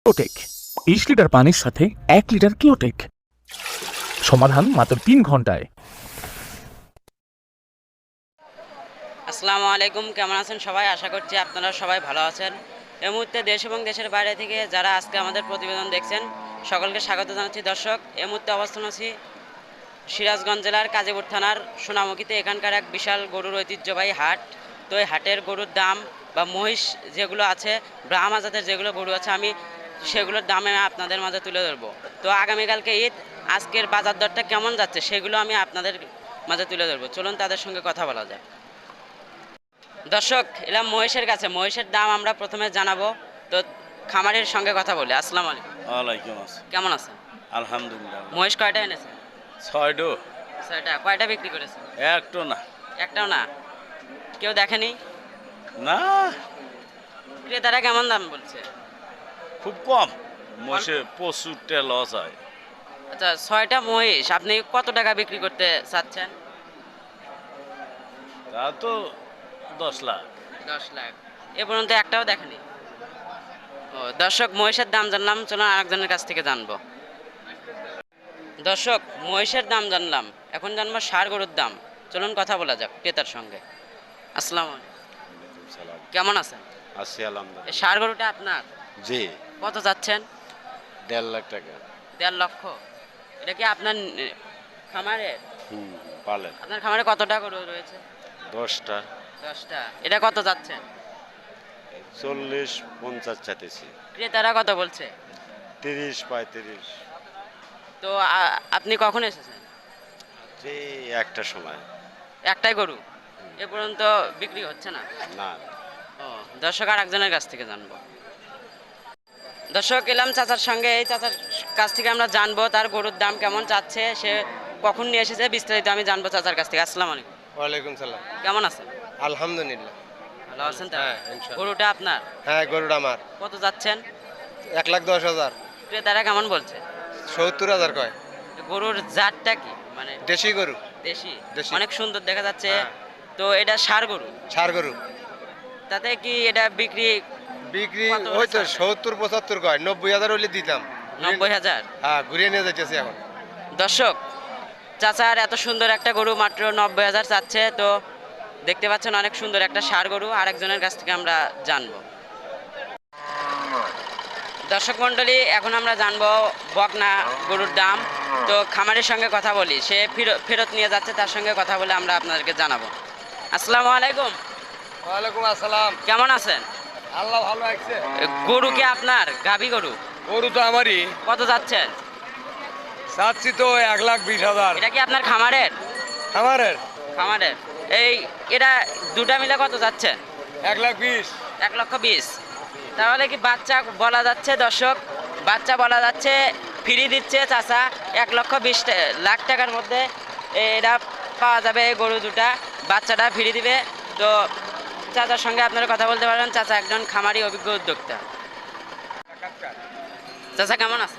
ক্লোটেক 20 litre পানির সাথে 1 litre ক্লোটেক, সমাধান মাত্র 3 ঘন্টায়। আসসালামু আলাইকুম, কেমন আছেন সবাই? আশা করছি আপনারা সবাই ভালো আছেন। এই মুহূর্তে দেশ এবং দেশের বাইরে থেকে যারা আজকে আমাদের প্রতিবেদন দেখছেন সকলকে স্বাগত জানাচ্ছি। দর্শক, এই মুহূর্তে অবস্থান আছি সিরাজগঞ্জ জেলার কাজীপুর থানার সোনামুখীতে। এখানকার এক বিশাল গরুর ঐতিহ্যবাহী হাট। তো এই হাটের গরুর দাম বা মহিষ যেগুলো আছে, ব্রাহ্মা জাতের যেগুলো গরু আছে, আমি সেগুলোর দামে আপনাদের মাঝে তুলে ধরবো। তো আগামীকালকে ঈদ, আজকের বাজার দরটা কেমন যাচ্ছে সেগুলো আমি আপনাদের মাঝে তুলে ধরবো। চলুন তাদের সঙ্গে কথা বলা যায়। দর্শক, এলাম মহেশের কাছে। মহেশের দাম আমরা প্রথমে জানাবো। তো খামারের সঙ্গে কথা বলি। আসসালামু আলাইকুম। ওয়ালাইকুম আসসালাম। কেমন আছেন? আলহামদুলিল্লাহ। মহেশ কয়টা এনেছেন? ছয়ডো। ছয়টা। কয়টা বিক্রি করেছেন? একটু না। একটাও না? কেউ দেখেনি? না, ক্রেতারা কেমন দাম বলছে? খুব কম। মোষে প্রচুর লস হয়। আচ্ছা, ছয়টা মহিষ আপনি কত টাকা বিক্রি করতে চাচ্ছেন? তা তো 10 লাখ। 10 লাখ। এ পর্যন্ত একটাও দেখেনি? ও দর্শক, মহিষের দাম জানলাম, চলুন আরেকজনের কাছ থেকে জানবো। দর্শক, মহিষের দাম জানলাম, এখন জানবো ষাঁড় গরুর দাম। চলুন কথা বলা যাক ক্রেতার সঙ্গে। আসসালামু আলাইকুম। সালাম। কেমন আছেন? আছি এই আলহামদুলিল্লাহ। ষাঁড় গরুটা আপনার? জি। কত যাচ্ছেন? 1.5 লাখ টাকা। 1.5 লক্ষ। এটা কি আপনার খামারে? হুম, পালেন। আপনার খামারে কতটা গরু রয়েছে? 10টা। 10টা। এটা কত যাচ্ছেন? 40-50 চাইতেছি। ক্রেতারা কত বলছে? 30-35। তো আপনি কখন এসেছেন? যে একটা সময়। একটাই গরু? এ পর্যন্ত বিক্রি হচ্ছে না? না। ও দর্শক, আর একজনের কাছ থেকে জানবো। দর্শক, এলাম চাচার সঙ্গে। এই চাচার কাছ থেকে আমরা জানবো তার গরুর দাম কেমন চাচ্ছে, সে কখন নিয়ে এসেছে, বিস্তারিত আমি জানবো চাচার কাছ থেকে। আসসালামু আলাইকুম। ওয়ালাইকুম সালাম। কেমন আছেন? আলহামদুলিল্লাহ। ভালো আছেন তো? হ্যাঁ, ইনশাআল্লাহ। গরুটা আপনার? হ্যাঁ, গরুটা আমার। কত যাচ্ছেন? 1,10,000। ক্রেতারা কেমন বলছে? 70,000 কয়। গরুর জাতটা কি, মানে? দেশি গরু। দেশি? দেশি। অনেক সুন্দর দেখা যাচ্ছে। হ্যাঁ। তো এটা ষাঁড় গরু? ষাঁড় গরু। তাতে কি এটা বিক্রি বিক্রি কত হলে ওই তো ছাড়বে? 70-75 কয়। 90,000 হলে দিতাম। 90,000? হ্যাঁ, ঘুরিয়ে নিয়ে যাইতেছি এখন। দর্শক, চাচার এত সুন্দর একটা গরু মাত্র 90,000 চাচ্ছে। তো দেখতে পাচ্ছেন অনেক সুন্দর একটা ষাঁড় গরু। আরেকজনের কাছ থেকে আমরা জানবো। দর্শক মণ্ডলী, এখন আমরা জানবো বকনা গরুর দাম। তো খামারের সঙ্গে কথা বলি, সে ফেরত নিয়ে যাচ্ছে, তার সঙ্গে কথা বলে আমরা আপনাদেরকে জানাবো। আসসালামু আলাইকুম। ওয়ালাইকুম আসসালাম। কেমন আছেন? আল্লাহ ভালো রাখছে। গরু কি আপনার? গাভী গরু? গরু তো আমারই। কত যাচ্ছেন? চাচ্ছি তো 1,20,000। এটা কি আপনার খামারের? আমারের খামারের। এই এটা দুটা মিলে কত যাচ্ছেন? 1,20,000। 1,20,000। তাহলে কি বাচ্চা বলা যাচ্ছে? দর্শক, বাচ্চা বলা যাচ্ছে ফ্রি দিচ্ছে চাচা। 1,20,000 টাকার মধ্যে এটা পাওয়া যাবে। গরু দুটা বাচ্চাটা ফ্রি দিবে। তো চাচার সঙ্গে আপনারা কথা বলতে পারেন। চাচা একজন খামারি অভিজ্ঞ উদ্যোক্তা। চাচা কেমন আছে?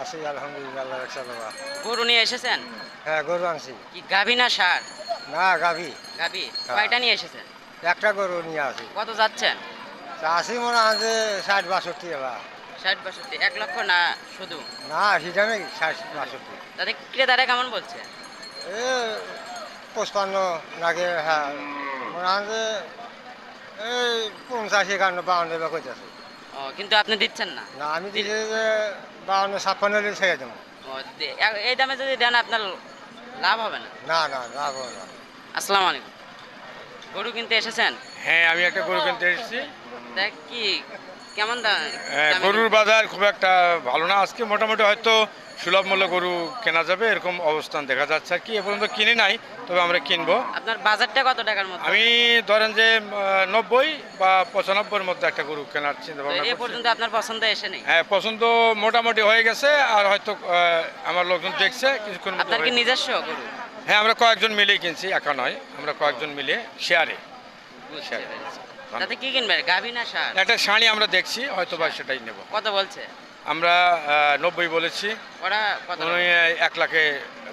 আছি আলহামদুলিল্লাহ, আল্লাহ রাখছে বাবা। গরু নিয়ে এসেছেন? হ্যাঁ, গরু আনছি। কি গাভী না ষাঁড়? না, গাভী। গাভী। হ্যাঁ। কয়টা নিয়ে এসেছেন? একটা গরু নিয়ে আসি। কত যাচ্ছেন? চাষি মনে আছে 60-62 এবার। 60-62? 1 লক্ষ না শুধু? না, সেটা নেই, 60-62। তাতে ক্রেতারা কেমন বলছে? এ 55 লাগে। হ্যাঁ, মনে আছে এই 85-51 বা কইতেছে। ও, কিন্তু আপনি দিচ্ছেন না? না, আমি দিছি যে 52-56 হলে ছেড়ে দেবো। ও, এই দামে যদি দেন আপনার লাভ হবে না? না না, লাভ হবে না। আসসালামু আলাইকুম। গরু কিনতে এসেছেন? হ্যাঁ, আমি একটা গরু কিনতে এসেছি। দেখ কি কেমন দাম? গরুর বাজার খুব একটা ভালো না আজকে। মোটামুটি হয়তো সুলভ মূল্যে গরু কেনা যাবে এরকম অবস্থান দেখা যাচ্ছে আর কি। এ পর্যন্ত কিনে নাই, তবে আমরা কিনবো। আপনার বাজারটা কত টাকার মধ্যে? আমি ধরেন যে 90 বা 95-এর মধ্যে একটা গরু কেনার চিন্তা তো ভাবনা এ করছি। পর্যন্ত আপনার পছন্দ এসে নেই? হ্যাঁ, পছন্দ মোটামুটি হয়ে গেছে। আর হয়তো আমার লোকজন দেখছে কিছুক্ষণ মধ্যে আপনার কি হয়ে- নিজস্ব গরু? হ্যাঁ, আমরা কয়েকজন মিলেই কিনছি, একা নয়। আমরা কয়েকজন মিলে শেয়ারে। বুঝতে পেরেছি। তাতে কি কিনবেন, গাভী না ষাঁড়? একটা শাড়ি আমরা দেখছি, হয়তো বা সেটাই নেব। কত বলছে? আমরা 90 বলেছি। ওরা কত? উনি 1 লাখে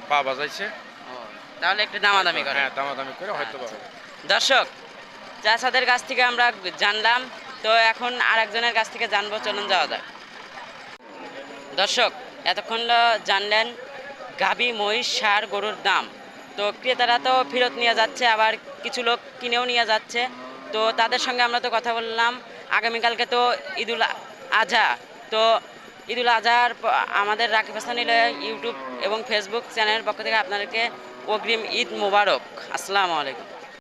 পা বাজাইছে। ও, তাহলে একটু দামাদামি করে। হ্যাঁ, দামাদামি করে হয়তো বা হবে। দর্শক, চাচাদের কাছ থেকে আমরা জানলাম। তো এখন আরেকজনের কাছ থেকে জানবো, চলুন যাওয়া যাক। দর্শক এতক্ষণ জানলেন গাভী মহিষ ষাঁড় গরুর দাম। তো ক্রেতারা তো ফেরত নিয়ে যাচ্ছে, আবার কিছু লোক কিনেও নিয়ে যাচ্ছে। তো তাদের সঙ্গে আমরা তো কথা বললাম। আগামীকালকে তো ঈদুল আজহা। তো ঈদুল আজহার আমাদের রাকিব হাসান ইউটিউব এবং ফেসবুক চ্যানেলের পক্ষ থেকে আপনাদেরকে অগ্রিম ঈদ মোবারক। আসসালামু আলাইকুম।